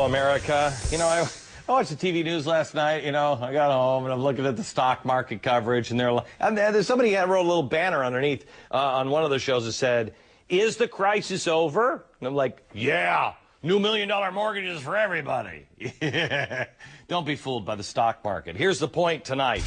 Hello, America. I watched the TV news last night. I got home and I'm looking at the stock market coverage, and there's somebody wrote a little banner underneath on one of the shows that said, "Is the crisis over?" And I'm like, "Yeah, new $1 million mortgages for everybody." Don't be fooled by the stock market. Here's the point tonight.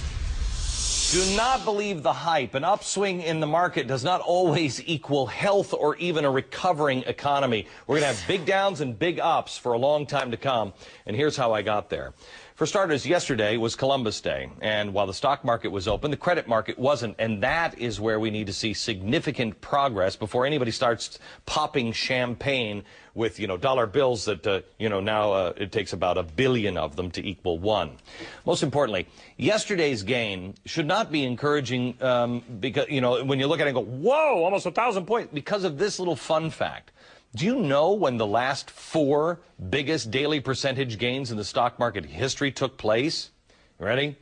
Do not believe the hype. An upswing in the market does not always equal health or even a recovering economy. We're going to have big downs and big ups for a long time to come. And here's how I got there. For starters, yesterday was Columbus Day. And while the stock market was open, the credit market wasn't. And that is where we need to see significant progress before anybody starts popping champagne with, dollar bills that, now it takes about 1 billion of them to equal one. Most importantly, yesterday's gain should not be encouraging because, when you look at it and go, whoa, almost 1,000 points, because of this little fun fact. Do you know when the last 4 biggest daily percentage gains in the stock market history took place? You ready?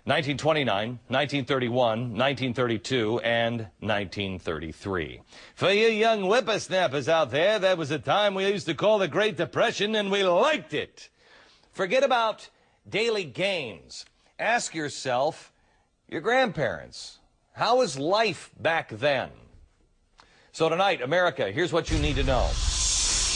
1929, 1931, 1932, and 1933. For you young whippersnappers out there, that was a time we used to call the Great Depression, and we liked it. Forget about daily gains. Ask yourself, your grandparents, how was life back then? So tonight, America, here's what you need to know.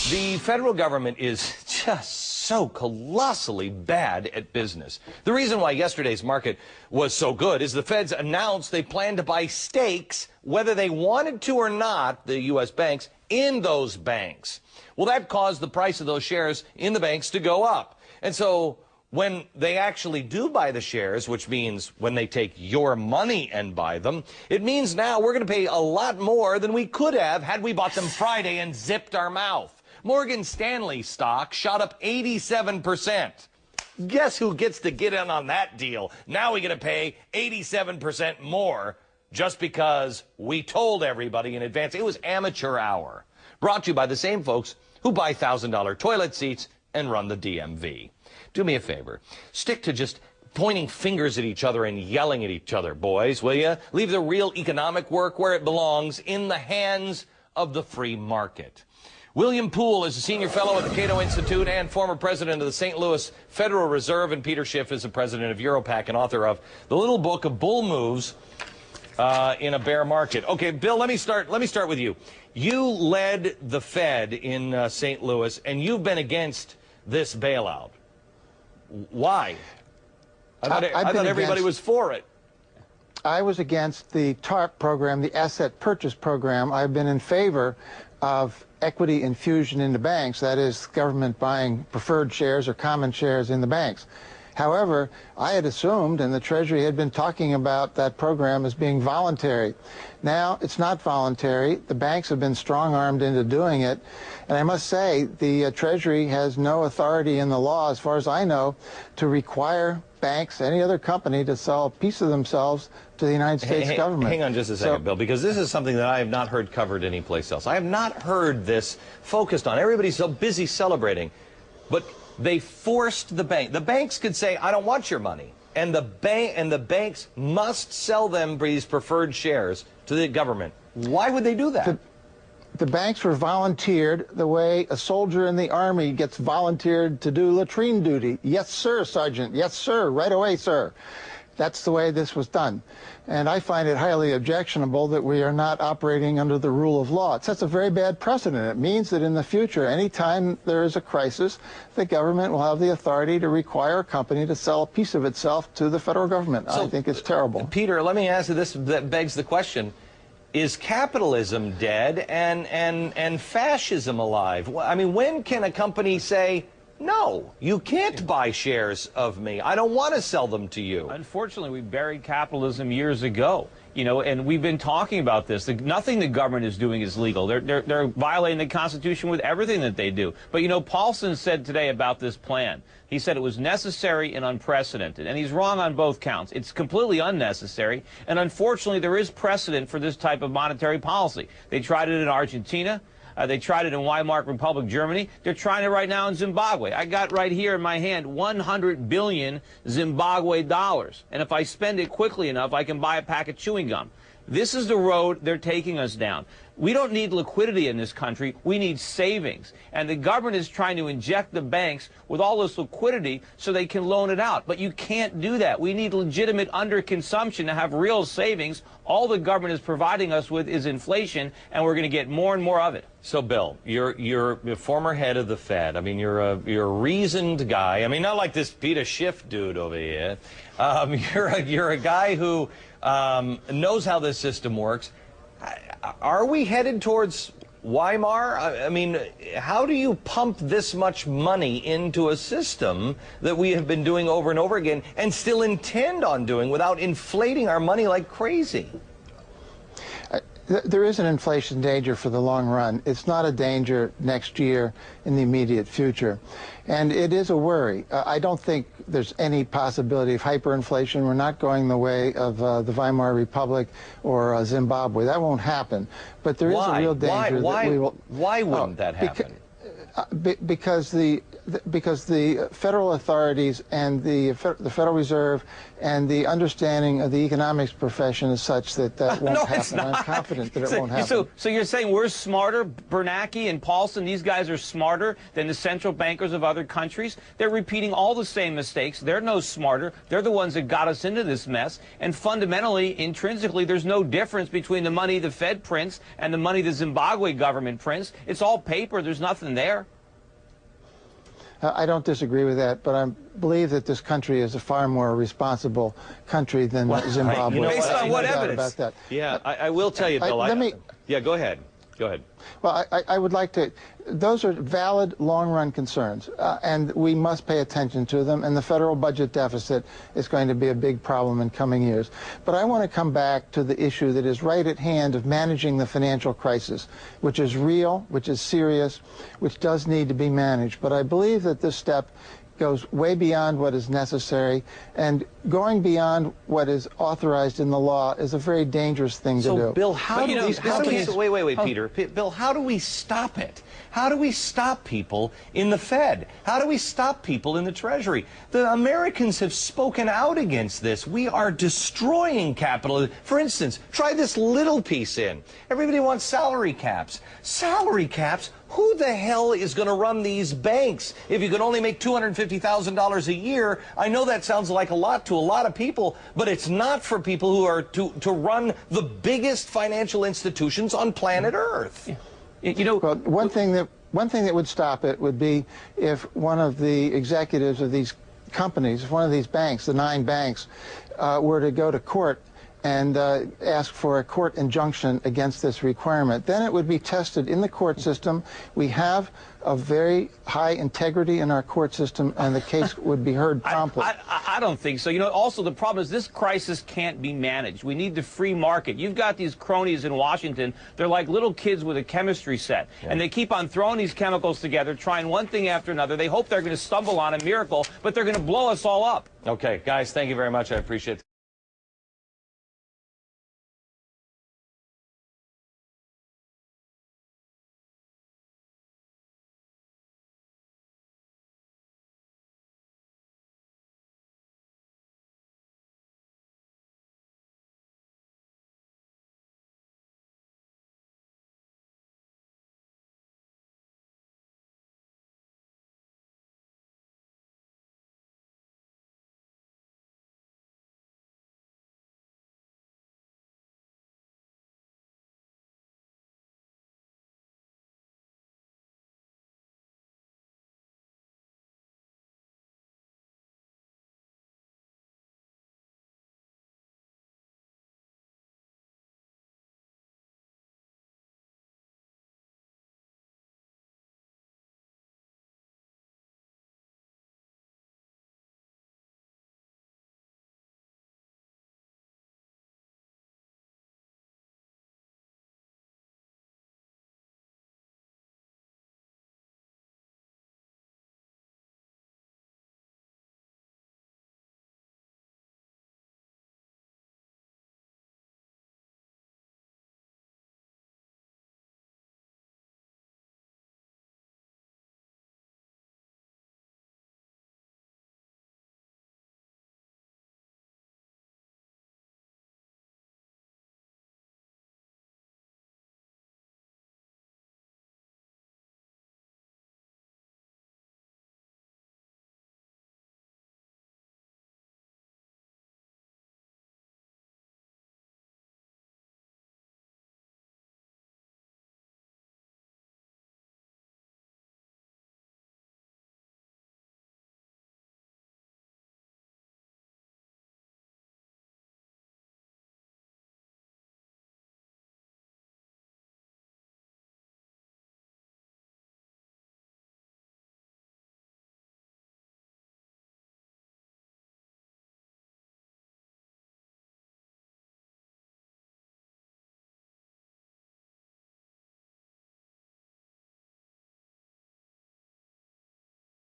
The federal government is just so colossally bad at business. The reason why yesterday's market was so good is the feds announced they plan to buy stakes, whether they wanted to or not, the U.S. banks, in those banks. Well, that caused the price of those shares in the banks to go up. And so when they actually do buy the shares, which means when they take your money and buy them, it means now we're going to pay a lot more than we could have had we bought them Friday and zipped our mouth. Morgan Stanley stock shot up 87%. Guess who gets to get in on that deal? Now we're going to pay 87% more just because we told everybody in advance. It was amateur hour. Brought to you by the same folks who buy $1,000 toilet seats and run the DMV. Do me a favor. Stick to just pointing fingers at each other and yelling at each other, boys, will you? Leave the real economic work where it belongs, in the hands of the free market. William Poole is a senior fellow at the Cato Institute and former president of the St. Louis Federal Reserve, and Peter Schiff is the president of Europac and author of The Little Book of Bull Moves in a Bear Market. Okay, Bill, let me start with you. You led the Fed in St. Louis, and you've been against this bailout. Why? I thought everybody was for it. I was against the TARP program, the asset purchase program. I've been in favor of equity infusion into banks, that is, government buying preferred shares or common shares in the banks. However, I had assumed, and the Treasury had been talking about that program as being voluntary. Now, it's not voluntary. The banks have been strong-armed into doing it. And I must say, the Treasury has no authority in the law, as far as I know, to require banks, any other company, to sell a piece of themselves to the United States government. Hang on just a second, Bill, because this is something that I have not heard covered anyplace else. I have not heard this focused on. Everybody's so busy celebrating. But they forced the bank. The banks could say, I don't want your money. And the banks must sell them these preferred shares to the government. Why would they do that? The banks were volunteered the way a soldier in the Army gets volunteered to do latrine duty. Yes, sir, Sergeant. Yes, sir. Right away, sir. That's the way this was done. And I find it highly objectionable that we are not operating under the rule of law. It sets a very bad precedent. It means that in the future, anytime there is a crisis, the government will have the authority to require a company to sell a piece of itself to the federal government. So, I think it's terrible. Peter, let me ask you this, that begs the question. Is capitalism dead and fascism alive? I mean, when can a company say, no, you can't buy shares of me. I don't want to sell them to you. Unfortunately, we buried capitalism years ago, and we've been talking about this. Nothing the government is doing is legal. They're violating the Constitution with everything that they do. But, Paulson said today about this plan, he said it was necessary and unprecedented. And he's wrong on both counts. It's completely unnecessary. And unfortunately, there is precedent for this type of monetary policy. They tried it in Argentina. They tried it in Weimar Republic, Germany. They're trying it right now in Zimbabwe. I got right here in my hand 100 billion Zimbabwe dollars. And if I spend it quickly enough, I can buy a pack of chewing gum. This is the road they're taking us down. We don't need liquidity in this country. We need savings. And the government is trying to inject the banks with all this liquidity so they can loan it out. But you can't do that. We need legitimate underconsumption to have real savings. All the government is providing us with is inflation, and we're going to get more and more of it. So, Bill, you're a former head of the Fed. I mean, you're a reasoned guy. I mean, not like this Peter Schiff dude over here. You're a guy who knows how this system works. Are we headed towards Weimar? I mean, how do you pump this much money into a system that we have been doing over and over again and still intend on doing without inflating our money like crazy? There is an inflation danger for the long run. It's not a danger next year in the immediate future. And it is a worry. I don't think there's any possibility of hyperinflation. We're not going the way of the Weimar Republic or Zimbabwe. That won't happen. But there is a real danger that we will... Why wouldn't that happen? Because the federal authorities and the Federal Reserve and the understanding of the economics profession is such that that won't happen. It's not. I'm confident that it won't happen. So you're saying we're smarter, Bernanke and Paulson, these guys are smarter than the central bankers of other countries? They're repeating all the same mistakes. They're no smarter. They're the ones that got us into this mess. And fundamentally, intrinsically, there's no difference between the money the Fed prints and the money the Zimbabwe government prints. It's all paper. There's nothing there. I don't disagree with that, but I believe that this country is a far more responsible country than Zimbabwe. You know, based on what evidence? About that. Yeah, I will tell you, Bill. Yeah, go ahead. Go ahead. Well, I would like to, those are valid long-run concerns, and we must pay attention to them, and the federal budget deficit is going to be a big problem in coming years. But I want to come back to the issue that is right at hand of managing the financial crisis, which is real, which is serious, which does need to be managed. But I believe that this step goes way beyond what is necessary, and going beyond what is authorized in the law is a very dangerous thing to do. So, Bill, wait, Peter. Bill, how do we stop it? How do we stop people in the Fed? How do we stop people in the Treasury? The Americans have spoken out against this. We are destroying capital. For instance, try this little piece in. Everybody wants salary caps. Salary caps? Who the hell is going to run these banks if you can only make $250,000 a year? I know that sounds like a lot to a lot of people, but it's not for people who are to run the biggest financial institutions on planet Earth. Yeah. You know, well, one thing that would stop it would be if one of the executives of these companies, if one of these banks, the 9 banks, were to go to court and ask for a court injunction against this requirement. Then it would be tested in the court system. We have a very high integrity in our court system, and the case would be heard promptly. I don't think so. You know, also the problem is this crisis can't be managed. We need the free market. You've got these cronies in Washington. They're like little kids with a chemistry set, and they keep on throwing these chemicals together, trying one thing after another. They hope they're going to stumble on a miracle, but they're going to blow us all up. Okay, guys, thank you very much. I appreciate it.